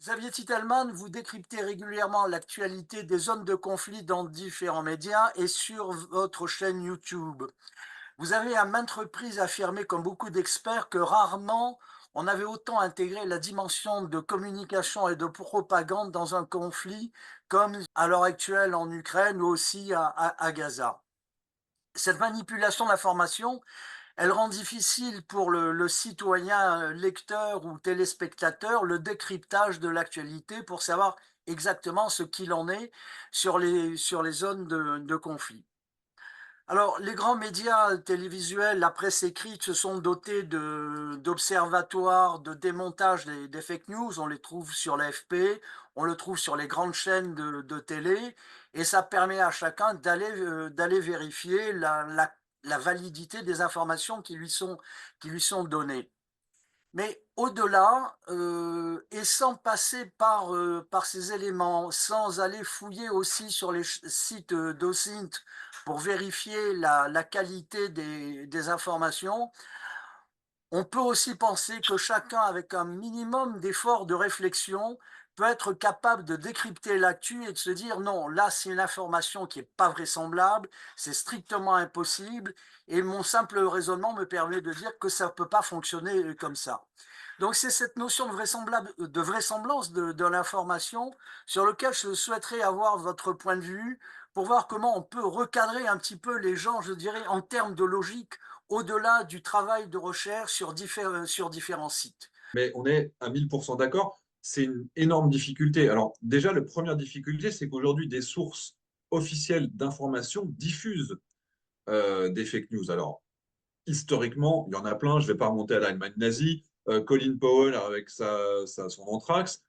Xavier Titelman, vous décryptez régulièrement l'actualité des zones de conflit dans différents médias et sur votre chaîne YouTube. Vous avez à maintes reprises affirmé, comme beaucoup d'experts, que rarement on avait autant intégré la dimension de communication et de propagande dans un conflit comme à l'heure actuelle en Ukraine ou aussi à Gaza. Cette manipulation de l'information, elle rend difficile pour le citoyen, lecteur ou téléspectateur le décryptage de l'actualité pour savoir exactement ce qu'il en est sur les zones de conflit. Alors, les grands médias télévisuels, la presse écrite se sont dotés d'observatoires de démontage des fake news. On les trouve sur l'AFP, on le trouve sur les grandes chaînes de télé, et ça permet à chacun d'aller vérifier la validité des informations qui lui sont données. Mais au-delà, et sans passer par ces éléments, sans aller fouiller aussi sur les sites, d'OSINT pour vérifier la qualité des informations, on peut aussi penser que chacun, avec un minimum d'effort de réflexion, peut être capable de décrypter l'actu et de se dire: «Non, là, c'est une information qui est pas vraisemblable, c'est strictement impossible et mon simple raisonnement me permet de dire que ça peut pas fonctionner, comme ça». Donc c'est cette notion de vraisemblance de l'information sur lequel je souhaiterais avoir votre point de vue pour voir comment on peut recadrer un petit peu les gens, je dirais, en termes de logique, au-delà du travail de recherche sur différents sites. Mais on est à 1000% d'accord. C'est une énorme difficulté. Alors, déjà, la première difficulté, c'est qu'aujourd'hui, des sources officielles d'information diffusent des fake news. Alors, historiquement, il y en a plein. Je ne vais pas remonter à l'Allemagne nazie, Colin Powell avec son anthrax.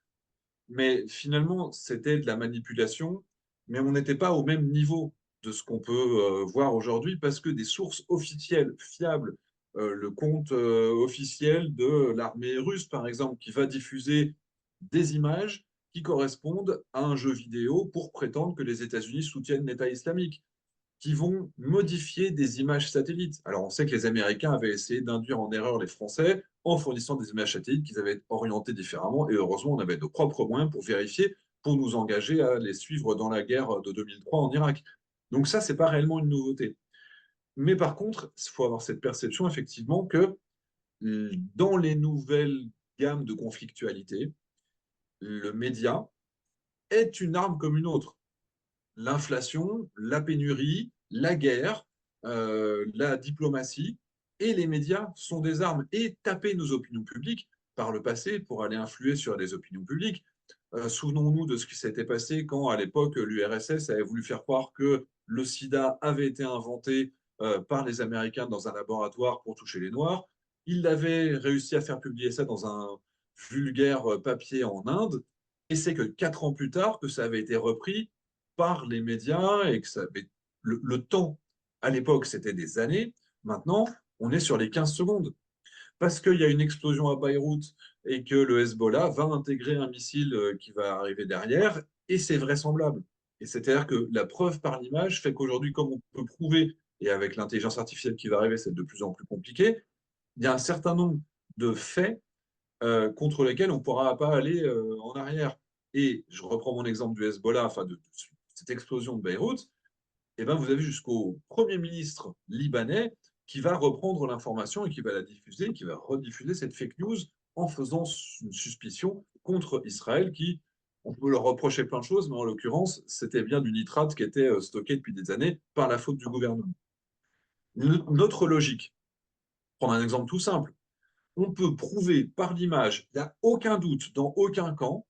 Mais finalement, c'était de la manipulation. Mais on n'était pas au même niveau de ce qu'on peut voir aujourd'hui parce que des sources officielles fiables, le compte officiel de l'armée russe, par exemple, qui va diffuser des images qui correspondent à un jeu vidéo pour prétendre que les États-Unis soutiennent l'État islamique, qui vont modifier des images satellites. Alors, on sait que les Américains avaient essayé d'induire en erreur les Français en fournissant des images satellites qu'ils avaient orientées différemment. Et heureusement, on avait nos propres moyens pour vérifier, pour nous engager à les suivre dans la guerre de 2003 en Irak. Donc ça, c'est pas réellement une nouveauté. Mais par contre, il faut avoir cette perception, effectivement, que dans les nouvelles gammes de conflictualité, le média est une arme comme une autre. L'inflation, la pénurie, la guerre, la diplomatie et les médias sont des armes. Et taper nos opinions publiques par le passé pour aller influer sur les opinions publiques. Souvenons-nous de ce qui s'était passé quand, à l'époque, l'URSS avait voulu faire croire que le sida avait été inventé par les Américains dans un laboratoire pour toucher les Noirs. Ils avaient réussi à faire publier ça dans un vulgaire papier en Inde. Et c'est que 4 ans plus tard que ça avait été repris par les médias et que ça avait le temps. À l'époque, c'était des années. Maintenant, on est sur les 15 secondes. Parce qu'il y a une explosion à Beyrouth et que le Hezbollah va intégrer un missile qui va arriver derrière, et c'est vraisemblable. Et c'est-à-dire que la preuve par l'image fait qu'aujourd'hui, comme on peut prouver, et avec l'intelligence artificielle qui va arriver, c'est de plus en plus compliqué, il y a un certain nombre de faits contre lesquels on ne pourra pas aller en arrière. Et je reprends mon exemple du Hezbollah, enfin de cette explosion de Beyrouth, et ben vous avez jusqu'au Premier ministre libanais qui va reprendre l'information et qui va la diffuser, qui va rediffuser cette fake news en faisant une suspicion contre Israël qui, on peut leur reprocher plein de choses, mais en l'occurrence, c'était bien du nitrate qui était stocké depuis des années par la faute du gouvernement. Notre logique, prendre un exemple tout simple, on peut prouver par l'image, il n'y a aucun doute dans aucun camp,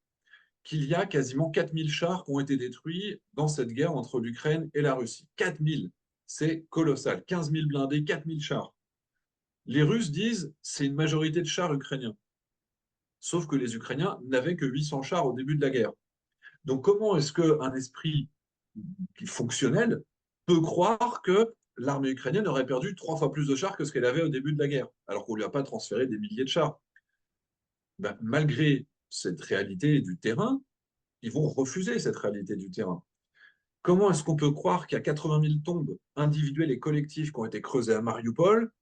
qu'il y a quasiment 4000 chars qui ont été détruits dans cette guerre entre l'Ukraine et la Russie. 4000, c'est colossal. 15 000 blindés, 4000 chars. Les Russes disent c'est une majorité de chars ukrainiens. Sauf que les Ukrainiens n'avaient que 800 chars au début de la guerre. Donc comment est-ce qu'un esprit fonctionnel peut croire que l'armée ukrainienne aurait perdu 3 fois plus de chars que ce qu'elle avait au début de la guerre, alors qu'on ne lui a pas transféré des milliers de chars? Ben, malgré cette réalité du terrain, ils vont refuser cette réalité du terrain. Comment est-ce qu'on peut croire qu'il y a 80 000 tombes individuelles et collectives qui ont été creusées à Mariupol,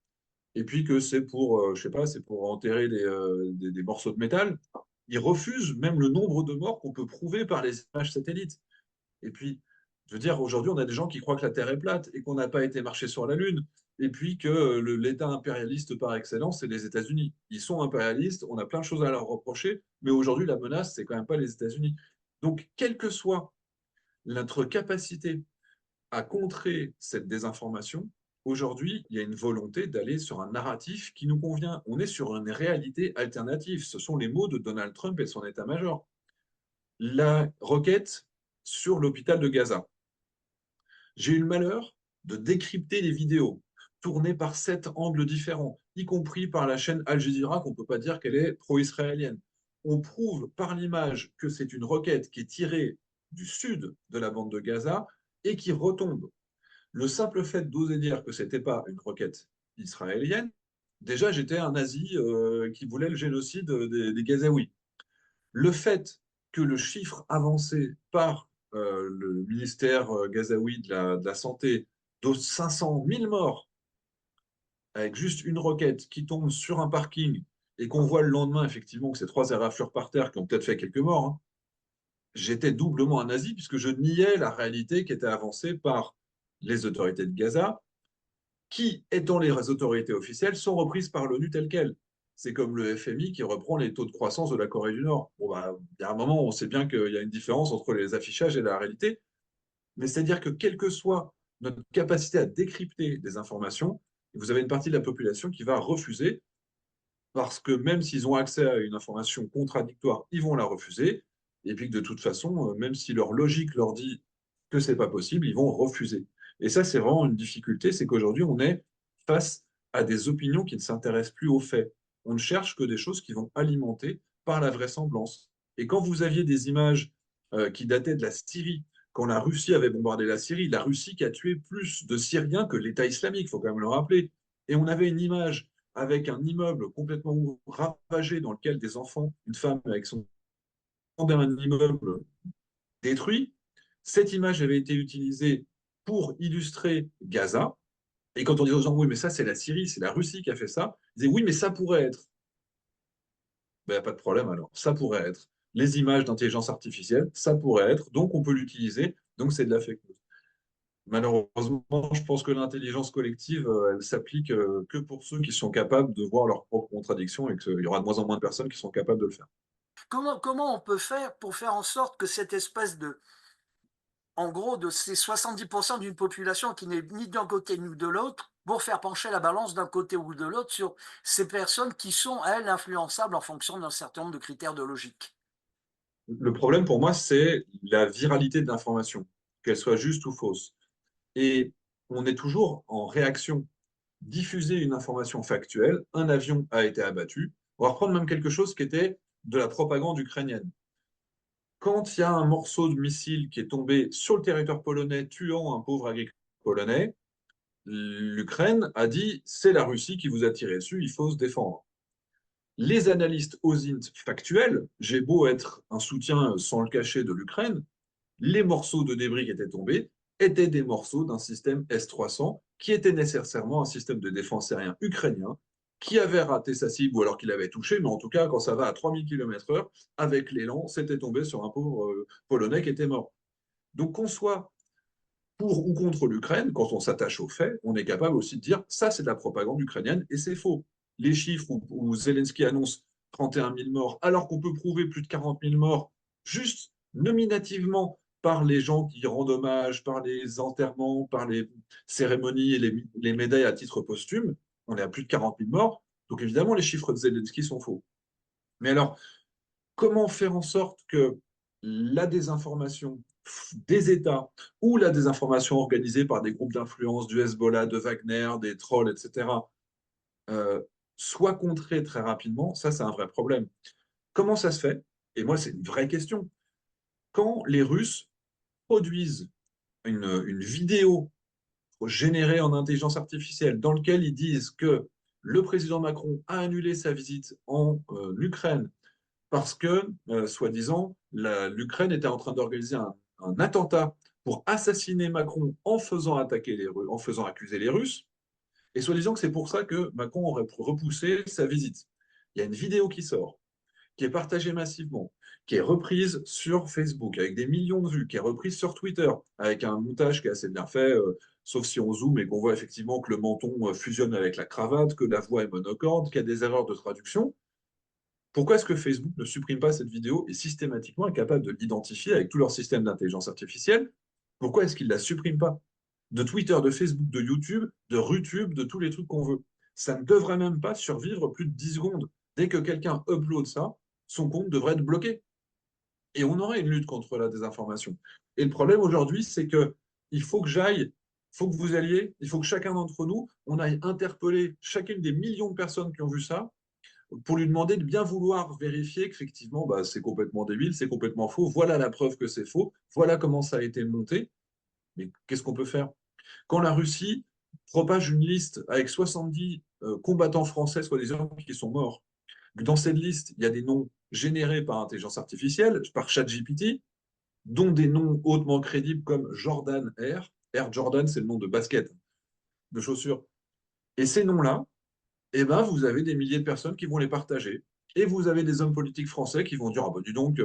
et puis que c'est pour, je sais pas, c'est pour enterrer des morceaux de métal? ils refusent même le nombre de morts qu'on peut prouver par les images satellites. Et puis, je veux dire, aujourd'hui, on a des gens qui croient que la Terre est plate et qu'on n'a pas été marcher sur la Lune. Et puis que l'État impérialiste par excellence, c'est les États-Unis. Ils sont impérialistes, on a plein de choses à leur reprocher, mais aujourd'hui, la menace, c'est quand même pas les États-Unis. Donc, quelle que soit notre capacité à contrer cette désinformation, aujourd'hui, il y a une volonté d'aller sur un narratif qui nous convient. On est sur une réalité alternative. Ce sont les mots de Donald Trump et son état-major. La requête sur l'hôpital de Gaza. J'ai eu le malheur de décrypter les vidéos tournées par 7 angles différents, y compris par la chaîne Al Jazeera, qu'on ne peut pas dire qu'elle est pro-israélienne. On prouve par l'image que c'est une requête qui est tirée du sud de la bande de Gaza et qui retombe. Le simple fait d'oser dire que ce n'était pas une requête israélienne, déjà j'étais un nazi qui voulait le génocide des Gazaouis. Le fait que le chiffre avancé par le ministère gazaoui de la Santé de 500 000 morts, avec juste une roquette qui tombe sur un parking et qu'on voit le lendemain, effectivement, que c'est 3 éraflures par terre qui ont peut-être fait quelques morts, hein, j'étais doublement un nazi puisque je niais la réalité qui était avancée par les autorités de Gaza, qui, étant les autorités officielles, sont reprises par l'ONU telles quelles. C'est comme le FMI qui reprend les taux de croissance de la Corée du Nord. Bon, bah, il y a un moment, on sait bien qu'il y a une différence entre les affichages et la réalité, mais c'est-à-dire que quelle que soit notre capacité à décrypter des informations, vous avez une partie de la population qui va refuser, parce que même s'ils ont accès à une information contradictoire, ils vont la refuser, et puis que de toute façon, même si leur logique leur dit que c'est pas possible, ils vont refuser. Et ça, c'est vraiment une difficulté, c'est qu'aujourd'hui, on est face à des opinions qui ne s'intéressent plus aux faits. On ne cherche que des choses qui vont alimenter par la vraisemblance. Et quand vous aviez des images qui dataient de la Syrie, quand la Russie avait bombardé la Syrie, la Russie qui a tué plus de Syriens que l'État islamique, il faut quand même le rappeler. Et on avait une image avec un immeuble complètement ravagé dans lequel des enfants, une femme avec son un immeuble détruit. Cette image avait été utilisée pour illustrer Gaza. Et quand on dit aux gens, oui, mais ça, c'est la Syrie, c'est la Russie qui a fait ça, ils disaient, oui, mais ça pourrait être. Ben, il n'y a pas de problème alors, ça pourrait être. Les images d'intelligence artificielle, ça pourrait être, donc on peut l'utiliser, donc c'est de la fake news. Malheureusement, je pense que l'intelligence collective, elle s'applique que pour ceux qui sont capables de voir leurs propres contradictions et qu'il y aura de moins en moins de personnes qui sont capables de le faire. Comment on peut faire pour faire en sorte que cette espèce de, en gros, de ces 70% d'une population qui n'est ni d'un côté ni de l'autre, pour faire pencher la balance d'un côté ou de l'autre sur ces personnes qui sont, elles, influençables en fonction d'un certain nombre de critères de logique? Le problème pour moi, c'est la viralité de l'information, qu'elle soit juste ou fausse. Et on est toujours en réaction. Diffuser une information factuelle, un avion a été abattu. On va reprendre même quelque chose qui était de la propagande ukrainienne. Quand il y a un morceau de missile qui est tombé sur le territoire polonais, tuant un pauvre agriculteur polonais, l'Ukraine a dit c'est la Russie qui vous a tiré dessus, il faut se défendre. Les analystes OSINT factuels, j'ai beau être un soutien sans le cacher de l'Ukraine, les morceaux de débris qui étaient tombés étaient des morceaux d'un système S-300 qui était nécessairement un système de défense aérien ukrainien qui avait raté sa cible ou alors qu'il avait touché, mais en tout cas, quand ça va à 3000 km/h, avec l'élan, c'était tombé sur un pauvre Polonais qui était mort. Donc qu'on soit pour ou contre l'Ukraine, quand on s'attache aux faits, on est capable aussi de dire ça, c'est de la propagande ukrainienne et c'est faux. Les chiffres où Zelensky annonce 31 000 morts, alors qu'on peut prouver plus de 40 000 morts, juste nominativement par les gens qui rendent hommage, par les enterrements, par les cérémonies et les médailles à titre posthume, on est à plus de 40 000 morts. Donc évidemment, les chiffres de Zelensky sont faux. Mais alors, comment faire en sorte que la désinformation des États ou la désinformation organisée par des groupes d'influence du Hezbollah, de Wagner, des trolls, etc., euh, soit contrée très rapidement, ça c'est un vrai problème. Comment ça se fait? Et moi, c'est une vraie question. Quand les Russes produisent une vidéo générée en intelligence artificielle dans laquelle ils disent que le président Macron a annulé sa visite en Ukraine parce que, soi-disant, l'Ukraine était en train d'organiser un attentat pour assassiner Macron en faisant attaquer en faisant accuser les Russes, et soi-disant que c'est pour ça que Macron aurait repoussé sa visite. Il y a une vidéo qui sort. qui est partagée massivement, qui est reprise sur Facebook avec des millions de vues, qui est reprise sur Twitter avec un montage qui est assez bien fait, sauf si on zoome et qu'on voit effectivement que le menton fusionne avec la cravate, que la voix est monocorde, qu'il y a des erreurs de traduction. Pourquoi est-ce que Facebook ne supprime pas cette vidéo et systématiquement est capable de l'identifier avec tout leur système d'intelligence artificielle? Pourquoi est-ce qu'il ne la supprime pas? De Twitter, de Facebook, de YouTube, de Rutube, de tous les trucs qu'on veut. Ça ne devrait même pas survivre plus de 10 secondes. Dès que quelqu'un upload ça, son compte devrait être bloqué. Et on aurait une lutte contre la désinformation. Et le problème aujourd'hui, c'est que il faut que j'aille, il faut que vous alliez, il faut que chacun d'entre nous, on aille interpeller chacune des millions de personnes qui ont vu ça pour lui demander de bien vouloir vérifier qu'effectivement, bah, c'est complètement débile, c'est complètement faux, voilà la preuve que c'est faux, voilà comment ça a été monté. Mais qu'est-ce qu'on peut faire? Quand la Russie propage une liste avec 70 combattants français, soi-disant, qui sont morts, dans cette liste, il y a des noms générés par intelligence artificielle, par ChatGPT, dont des noms hautement crédibles comme Jordan Air. Air Jordan, c'est le nom de basket, de chaussures. Et ces noms-là, eh ben, vous avez des milliers de personnes qui vont les partager. Et vous avez des hommes politiques français qui vont dire, ah ben, dis donc,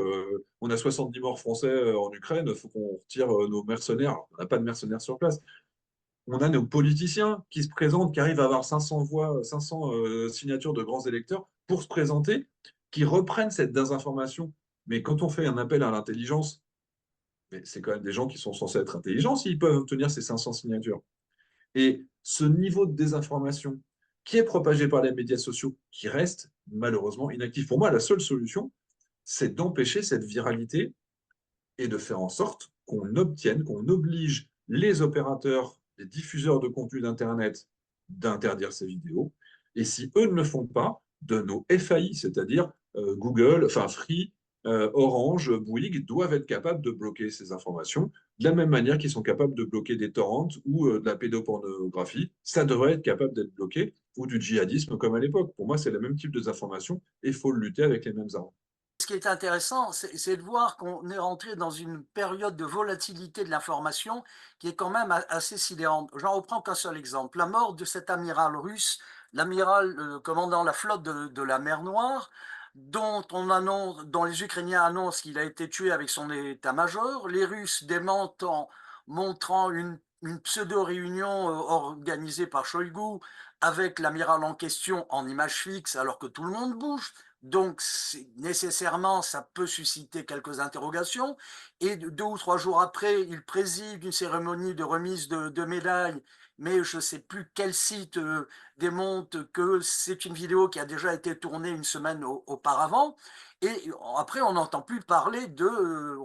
on a 70 morts français en Ukraine, il faut qu'on retire nos mercenaires. Alors, on n'a pas de mercenaires sur place. On a nos politiciens qui se présentent, qui arrivent à avoir 500 voix, 500 signatures de grands électeurs pour se présenter, qui reprennent cette désinformation. Mais quand on fait un appel à l'intelligence, c'est quand même des gens qui sont censés être intelligents s'ils peuvent obtenir ces 500 signatures. Et ce niveau de désinformation qui est propagé par les médias sociaux, qui reste malheureusement inactif. Pour moi, la seule solution, c'est d'empêcher cette viralité et de faire en sorte qu'on obtienne, qu'on oblige les opérateurs, les diffuseurs de contenu d'Internet d'interdire ces vidéos. Et si eux ne le font pas, de nos FAI, c'est-à-dire Google, enfin Free, Orange, Bouygues, doivent être capables de bloquer ces informations, de la même manière qu'ils sont capables de bloquer des torrents ou de la pédopornographie. Ça devrait être capable d'être bloqué, ou du djihadisme comme à l'époque. Pour moi, c'est le même type de désinformation et il faut le lutter avec les mêmes armes. Ce qui est intéressant, c'est de voir qu'on est rentré dans une période de volatilité de l'information qui est quand même assez sidérante. J'en reprends qu'un seul exemple. La mort de cet amiral russe, l'amiral commandant la flotte de la mer Noire, dont les Ukrainiens annoncent qu'il a été tué avec son état-major, les Russes démentent en montrant une pseudo-réunion organisée par Shoigu avec l'amiral en question en image fixe alors que tout le monde bouge. Donc, nécessairement, ça peut susciter quelques interrogations. Et 2 ou 3 jours après, il préside une cérémonie de remise de médailles, mais je ne sais plus quel site démontre que c'est une vidéo qui a déjà été tournée une semaine auparavant. Et après, on n'entend plus parler de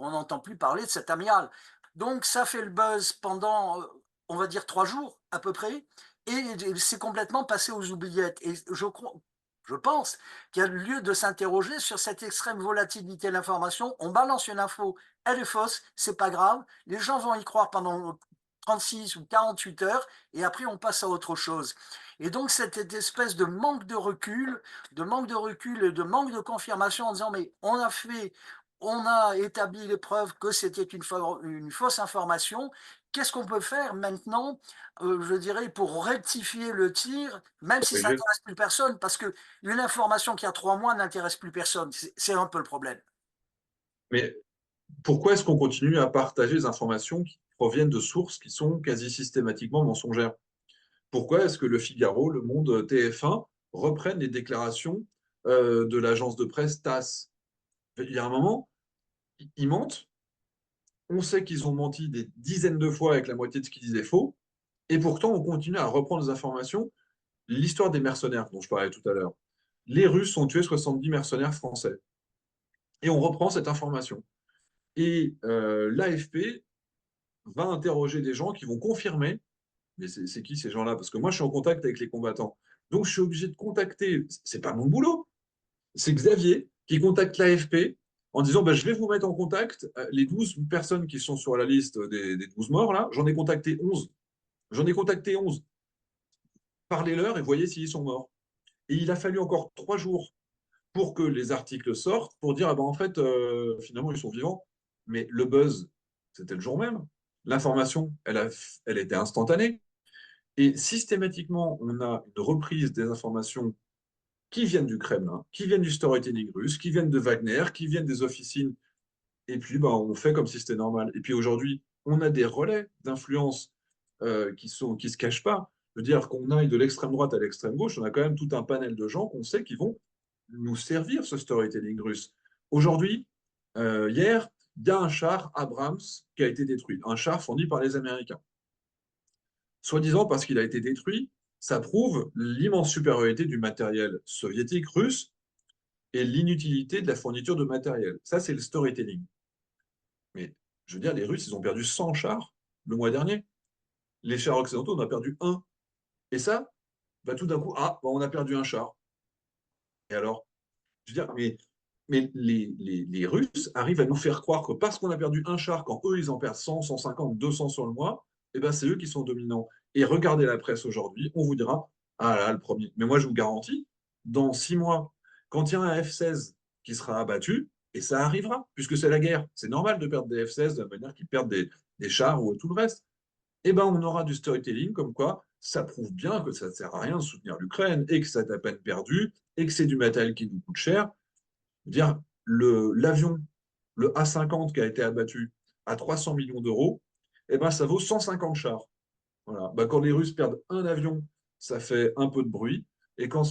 cet amiral. Donc, ça fait le buzz pendant, on va dire, 3 jours à peu près. Et c'est complètement passé aux oubliettes. Et je pense qu'il y a lieu de s'interroger sur cette extrême volatilité de l'information. On balance une info, elle est fausse, c'est pas grave. Les gens vont y croire pendant 36 ou 48 heures et après on passe à autre chose. Et donc cette espèce de manque de recul, et de manque de confirmation en disant mais on a établi les preuves que c'était une fausse information. Qu'est-ce qu'on peut faire maintenant, je dirais, pour rectifier le tir, même si ça Corriger. n'intéresse plus personne, parce que une information qui a 3 mois n'intéresse plus personne. C'est un peu le problème. Mais pourquoi est-ce qu'on continue à partager des informations qui proviennent de sources qui sont quasi systématiquement mensongères? Pourquoi est-ce que Le Figaro, Le Monde, TF1 reprennent les déclarations de l'agence de presse TASS? Il y a un moment, ils mentent. On sait qu'ils ont menti des dizaines de fois avec la moitié de ce qu'ils disaient faux. Et pourtant, on continue à reprendre des informations. L'histoire des mercenaires dont je parlais tout à l'heure. Les Russes ont tué 70 mercenaires français. Et on reprend cette information. Et l'AFP va interroger des gens qui vont confirmer, mais c'est qui ces gens-là? Parce que moi, je suis en contact avec les combattants. Donc, je suis obligé de contacter, c'est pas mon boulot, c'est Xavier qui contacte l'AFP en disant bah, je vais vous mettre en contact les 12 personnes qui sont sur la liste des 12 morts, là, j'en ai contacté 11. J'en ai contacté 11. Parlez-leur et voyez s'ils sont morts. Et il a fallu encore 3 jours pour que les articles sortent, pour dire ah ben, en fait, finalement, ils sont vivants. Mais le buzz, c'était le jour même. L'information, elle était instantanée. Et systématiquement, on a une reprise des informations qui viennent du Kremlin, qui viennent du storytelling russe, qui viennent de Wagner, qui viennent des officines. Et puis, bah, on fait comme si c'était normal. Et puis aujourd'hui, on a des relais d'influence qui se cachent pas. Je veux dire qu'on aille de l'extrême droite à l'extrême gauche, on a quand même tout un panel de gens qu'on sait qui vont nous servir ce storytelling russe. Aujourd'hui, hier, il y a un char Abrams qui a été détruit, un char fourni par les Américains. Soi-disant parce qu'il a été détruit, ça prouve l'immense supériorité du matériel soviétique, russe, et l'inutilité de la fourniture de matériel. Ça, c'est le storytelling. Mais je veux dire, les Russes, ils ont perdu 100 chars le mois dernier. Les chars occidentaux, on a perdu un. Et ça, bah, tout d'un coup, ah, bah, on a perdu un char. Et alors, je veux dire, mais les Russes arrivent à nous faire croire que parce qu'on a perdu un char, quand eux, ils en perdent 100, 150, 200 sur le mois, eh ben, c'est eux qui sont dominants. Et regardez la presse aujourd'hui, on vous dira, ah là, le premier. Mais moi, je vous garantis, dans 6 mois, quand il y a un F-16 qui sera abattu, et ça arrivera, puisque c'est la guerre, c'est normal de perdre des F-16 de la manière qu'ils perdent des chars ou tout le reste. Eh ben, on aura du storytelling comme quoi ça prouve bien que ça ne sert à rien de soutenir l'Ukraine et que c'est à peine perdu et que c'est du matériel qui nous coûte cher. Dire l'avion, le A-50 qui a été abattu à 300 millions d'euros, eh ben, ça vaut 150 chars. Voilà. Ben, quand les Russes perdent un avion, ça fait un peu de bruit. Et quand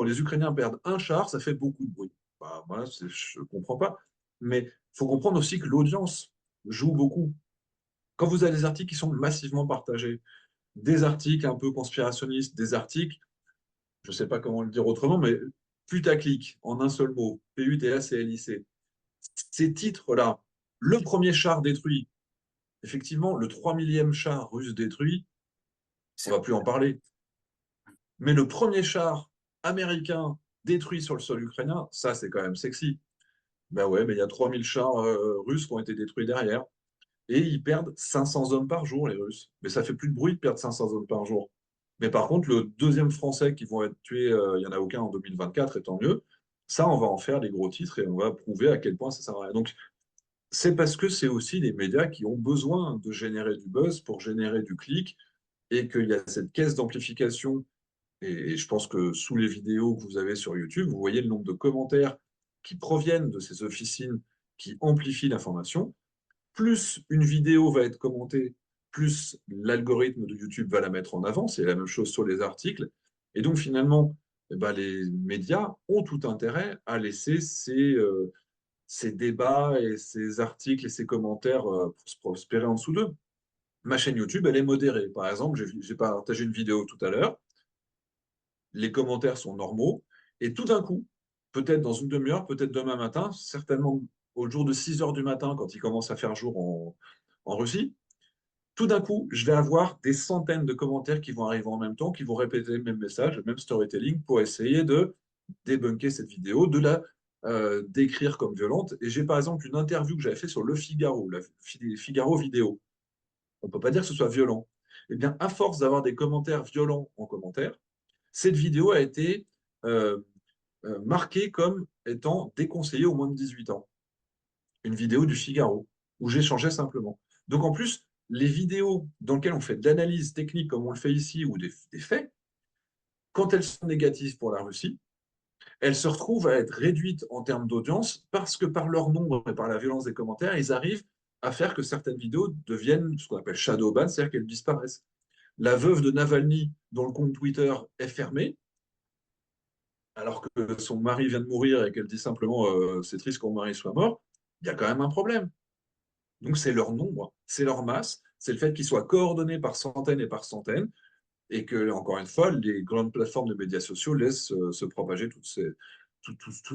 les Ukrainiens perdent un char, ça fait beaucoup de bruit. Bah, moi, je ne comprends pas. Mais il faut comprendre aussi que l'audience joue beaucoup. Quand vous avez des articles qui sont massivement partagés, des articles un peu conspirationnistes, des articles, je ne sais pas comment le dire autrement, mais putaclic, en un seul mot, P-U-T-A-C-L-I-C. Ces titres-là, le premier char détruit, effectivement, le 3 millième char russe détruit, on C'est ne va plus en parler. Mais le premier char américain détruit sur le sol ukrainien, ça, c'est quand même sexy. Ben ouais, mais il y a 3000 chars russes qui ont été détruits derrière. Et ils perdent 500 hommes par jour, les Russes. Mais ça fait plus de bruit de perdre 500 hommes par jour. Mais par contre, le deuxième Français qui vont être tués, il n'y en a aucun en 2024, et tant mieux. Ça, on va en faire les gros titres et on va prouver à quel point ça sert à rien. Donc, c'est parce que c'est aussi les médias qui ont besoin de générer du buzz pour générer du clic et qu'il y a cette caisse d'amplification. Et je pense que sous les vidéos que vous avez sur YouTube, vous voyez le nombre de commentaires qui proviennent de ces officines qui amplifient l'information. Plus une vidéo va être commentée, plus l'algorithme de YouTube va la mettre en avant. C'est la même chose sur les articles. Et donc finalement, eh ben, les médias ont tout intérêt à laisser ces débats et ces articles et ces commentaires prospérer en dessous d'eux. Ma chaîne YouTube, elle est modérée. Par exemple, j'ai partagé une vidéo tout à l'heure. Les commentaires sont normaux. Et tout d'un coup, peut-être dans une demi-heure, peut-être demain matin, certainement au jour de 6 heures du matin, quand il commence à faire jour en Russie, tout d'un coup, je vais avoir des centaines de commentaires qui vont arriver en même temps, qui vont répéter le même message, le même storytelling pour essayer de débunker cette vidéo, de la décrire comme violente. Et j'ai par exemple une interview que j'avais fait sur Le Figaro, la Figaro vidéo. On ne peut pas dire que ce soit violent. Eh bien, à force d'avoir des commentaires violents en commentaire, cette vidéo a été euh, marquée comme étant déconseillée aux moins de 18 ans. Une vidéo du Figaro, où j'échangeais simplement. Donc en plus, les vidéos dans lesquelles on fait de l'analyse technique comme on le fait ici, ou des faits, quand elles sont négatives pour la Russie, elles se retrouvent à être réduites en termes d'audience parce que par leur nombre et par la violence des commentaires, ils arrivent à faire que certaines vidéos deviennent ce qu'on appelle shadow ban, c'est-à-dire qu'elles disparaissent. La veuve de Navalny, dont le compte Twitter est fermé, alors que son mari vient de mourir et qu'elle dit simplement c'est triste que mon mari soit mort, il y a quand même un problème. Donc c'est leur nombre, c'est leur masse, c'est le fait qu'ils soient coordonnés par centaines et par centaines, et que, encore une fois, les grandes plateformes de médias sociaux laissent se propager toute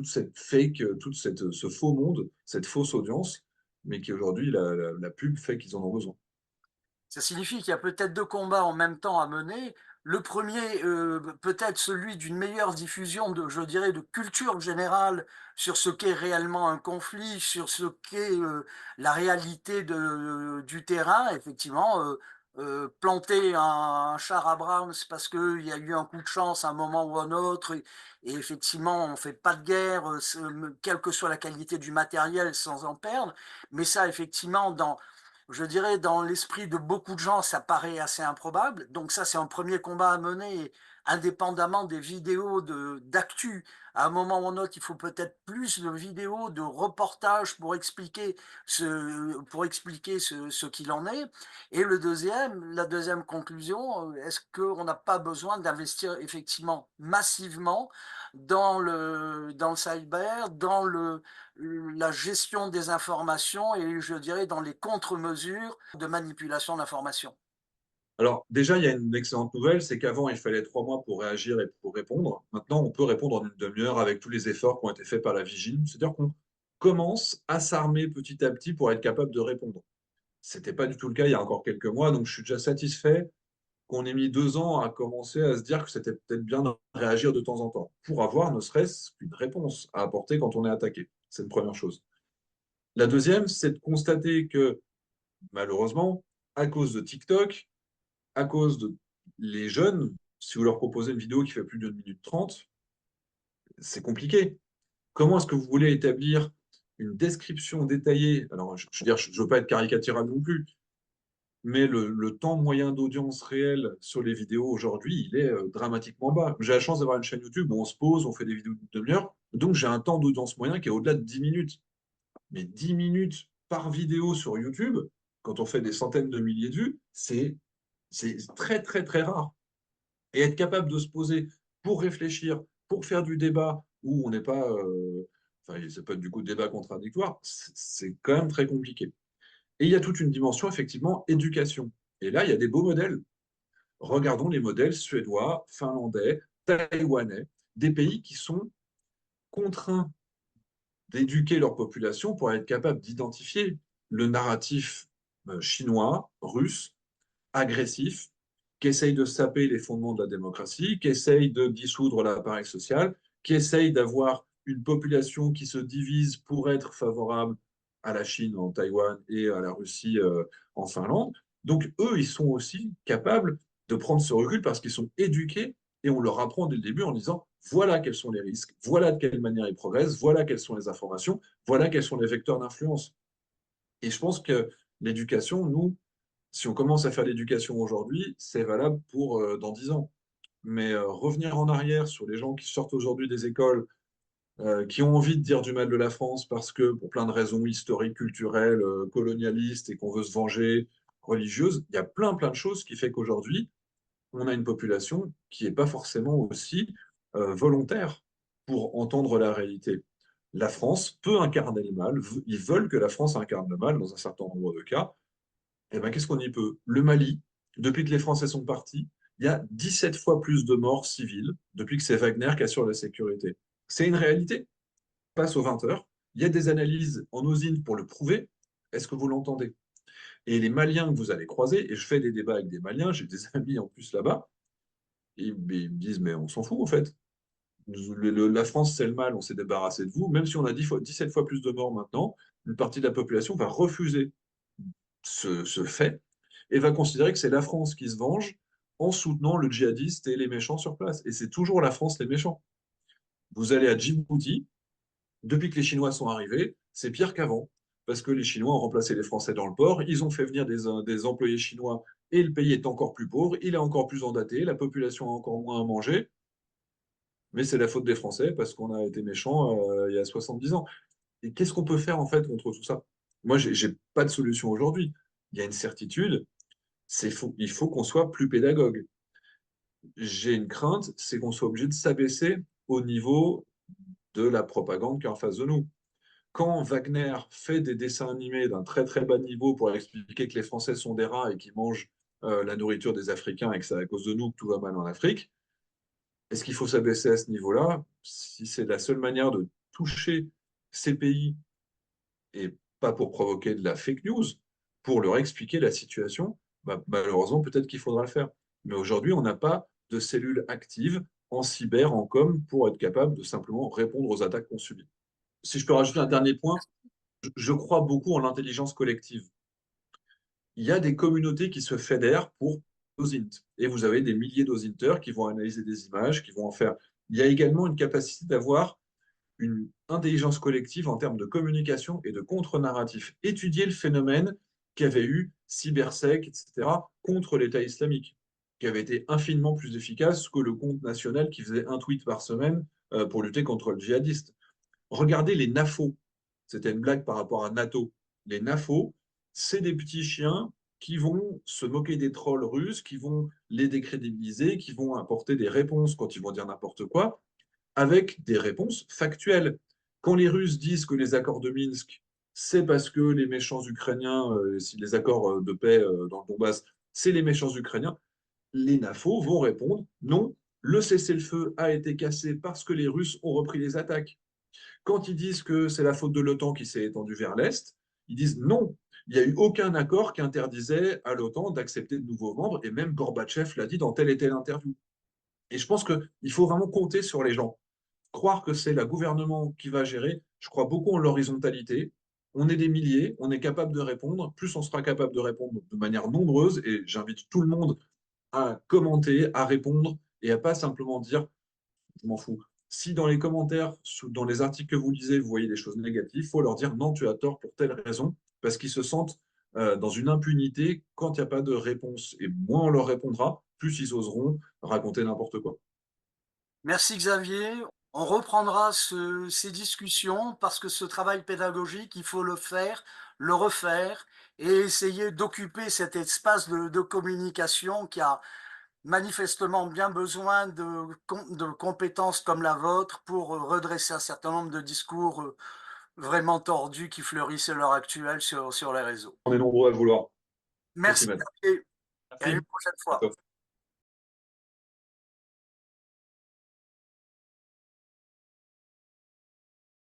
cette fake, ce faux monde, cette fausse audience, mais qui aujourd'hui, la pub fait qu'ils en ont besoin. Ça signifie qu'il y a peut-être 2 combats en même temps à mener. Le premier, peut-être celui d'une meilleure diffusion de, je dirais, de culture générale sur ce qu'est réellement un conflit, sur ce qu'est, la réalité du terrain. Effectivement, planter un char Abrams parce qu'il y a eu un coup de chance à un moment ou un autre et effectivement on ne fait pas de guerre, quelle que soit la qualité du matériel sans en perdre. Mais ça effectivement je dirais, dans l'esprit de beaucoup de gens, ça paraît assez improbable. Donc ça, c'est un premier combat à mener indépendamment des vidéos d'actu. À un moment ou un autre, il faut peut-être plus de vidéos, de reportages pour expliquer ce qu'il en est. Et la deuxième conclusion, est-ce qu'on n'a pas besoin d'investir effectivement massivement dans le cyber, la gestion des informations et je dirais dans les contre-mesures de manipulation d'informations? Alors, déjà, il y a une excellente nouvelle, c'est qu'avant, il fallait 3 mois pour réagir et pour répondre. Maintenant, on peut répondre en une demi-heure avec tous les efforts qui ont été faits par la Vigile. C'est-à-dire qu'on commence à s'armer petit à petit pour être capable de répondre. Ce n'était pas du tout le cas il y a encore quelques mois, donc je suis déjà satisfait qu'on ait mis 2 ans à commencer à se dire que c'était peut-être bien de réagir de temps en temps pour avoir ne serait-ce qu'une réponse à apporter quand on est attaqué. C'est une première chose. La deuxième, c'est de constater que malheureusement, à cause de TikTok, à cause de les jeunes, si vous leur proposez une vidéo qui fait plus d'une minute 30, c'est compliqué. Comment est-ce que vous voulez établir une description détaillée? Alors, je veux dire, je ne veux pas être caricatural non plus, mais le temps moyen d'audience réel sur les vidéos aujourd'hui, il est dramatiquement bas. J'ai la chance d'avoir une chaîne YouTube où on se pose, on fait des vidéos d'une demi-heure, donc j'ai un temps d'audience moyen qui est au-delà de 10 minutes. Mais 10 minutes par vidéo sur YouTube, quand on fait des centaines de milliers de vues, c'est très, très, très rare. Et être capable de se poser pour réfléchir, pour faire du débat où on n'est pas. Enfin, ça peut être du coup débat contradictoire, c'est quand même très compliqué. Et il y a toute une dimension, effectivement, éducation. Et là, il y a des beaux modèles. Regardons les modèles suédois, finlandais, taïwanais, des pays qui sont contraints d'éduquer leur population pour être capables d'identifier le narratif chinois, russe, agressif, qui essaye de saper les fondements de la démocratie, qui essaye de dissoudre l'appareil social, qui essaye d'avoir une population qui se divise pour être favorable à la Chine en Taïwan et à la Russie en Finlande. Donc, eux, ils sont aussi capables de prendre ce recul parce qu'ils sont éduqués et on leur apprend dès le début en disant voilà quels sont les risques, voilà de quelle manière ils progressent, voilà quelles sont les informations, voilà quels sont les vecteurs d'influence. Et je pense que l'éducation, nous, si on commence à faire l'éducation aujourd'hui, c'est valable pour dans 10 ans. Mais revenir en arrière sur les gens qui sortent aujourd'hui des écoles, qui ont envie de dire du mal de la France parce que, pour plein de raisons historiques, culturelles, colonialistes, et qu'on veut se venger, religieuses, il y a plein, plein de choses qui fait qu'aujourd'hui, on a une population qui n'est pas forcément aussi volontaire pour entendre la réalité. La France peut incarner le mal, ils veulent que la France incarne le mal dans un certain nombre de cas, eh ben, qu'est-ce qu'on y peut? Le Mali, depuis que les Français sont partis, il y a 17 fois plus de morts civiles depuis que c'est Wagner qui assure la sécurité. C'est une réalité. Passe aux 20 heures. Il y a des analyses en usine pour le prouver. Est-ce que vous l'entendez? Et les Maliens que vous allez croiser, et je fais des débats avec des Maliens, j'ai des amis en plus là-bas, ils me disent, mais on s'en fout en fait. La France, c'est le mal, on s'est débarrassé de vous. Même si on a 17 fois plus de morts maintenant, une partie de la population va refuser ce fait et va considérer que c'est la France qui se venge en soutenant le djihadiste et les méchants sur place. Et c'est toujours la France les méchants. Vous allez à Djibouti, depuis que les Chinois sont arrivés, c'est pire qu'avant. Parce que les Chinois ont remplacé les Français dans le port, ils ont fait venir des employés chinois et le pays est encore plus pauvre, il est encore plus endetté, la population a encore moins à manger. Mais c'est la faute des Français parce qu'on a été méchants il y a 70 ans. Et qu'est-ce qu'on peut faire en fait contre tout ça? Moi, j'ai pas de solution aujourd'hui. Il y a une certitude, il faut qu'on soit plus pédagogue. J'ai une crainte, c'est qu'on soit obligé de s'abaisser au niveau de la propagande qui est en face de nous. Quand Wagner fait des dessins animés d'un très très bas niveau pour expliquer que les Français sont des rats et qu'ils mangent la nourriture des Africains et que c'est à cause de nous que tout va mal en Afrique, est-ce qu'il faut s'abaisser à ce niveau-là? Si c'est la seule manière de toucher ces pays et pas pour provoquer de la fake news, pour leur expliquer la situation, bah, malheureusement, peut-être qu'il faudra le faire. Mais aujourd'hui, on n'a pas de cellules actives en cyber, en com, pour être capable de simplement répondre aux attaques qu'on subit. Si je peux rajouter un dernier point, je crois beaucoup en l'intelligence collective. Il y a des communautés qui se fédèrent pour OSINT. Et vous avez des milliers d'OSINTeurs qui vont analyser des images, qui vont en faire. Il y a également une capacité d'avoir une intelligence collective en termes de communication et de contre-narratif. Étudier le phénomène qu'avait eu Cybersec, etc., contre l'État islamique. qui avait été infiniment plus efficace que le compte national qui faisait un tweet par semaine pour lutter contre le djihadiste. Regardez les NAFO. C'était une blague par rapport à NATO. Les NAFO, c'est des petits chiens qui vont se moquer des trolls russes, qui vont les décrédibiliser, qui vont apporter des réponses quand ils vont dire n'importe quoi, avec des réponses factuelles. Quand les Russes disent que les accords de Minsk, c'est parce que les méchants Ukrainiens, si les accords de paix dans le Donbass, c'est les méchants Ukrainiens, les NAFO vont répondre non, le cessez-le-feu a été cassé parce que les Russes ont repris les attaques. Quand ils disent que c'est la faute de l'OTAN qui s'est étendue vers l'Est, ils disent non, il n'y a eu aucun accord qui interdisait à l'OTAN d'accepter de nouveaux membres, et même Gorbatchev l'a dit dans telle et telle interview. Et je pense qu'il faut vraiment compter sur les gens. Croire que c'est le gouvernement qui va gérer, je crois beaucoup en l'horizontalité. On est des milliers, on est capable de répondre. Plus on sera capable de répondre de manière nombreuse, et j'invite tout le monde à commenter, à répondre, et à pas simplement dire je m'en fous. Si dans les commentaires, dans les articles que vous lisez, vous voyez des choses négatives, il faut leur dire non, tu as tort pour telle raison, parce qu'ils se sentent dans une impunité quand il n'y a pas de réponse. Et moins on leur répondra, plus ils oseront raconter n'importe quoi. Merci Xavier. On reprendra ces discussions parce que ce travail pédagogique, il faut le faire, le refaire et essayer d'occuper cet espace de communication qui a manifestement bien besoin de compétences comme la vôtre pour redresser un certain nombre de discours vraiment tordus qui fleurissent à l'heure actuelle sur les réseaux. On est nombreux à le vouloir. Faut s'y Merci mettre. Xavier et à une Merci. prochaine À fois. bientôt.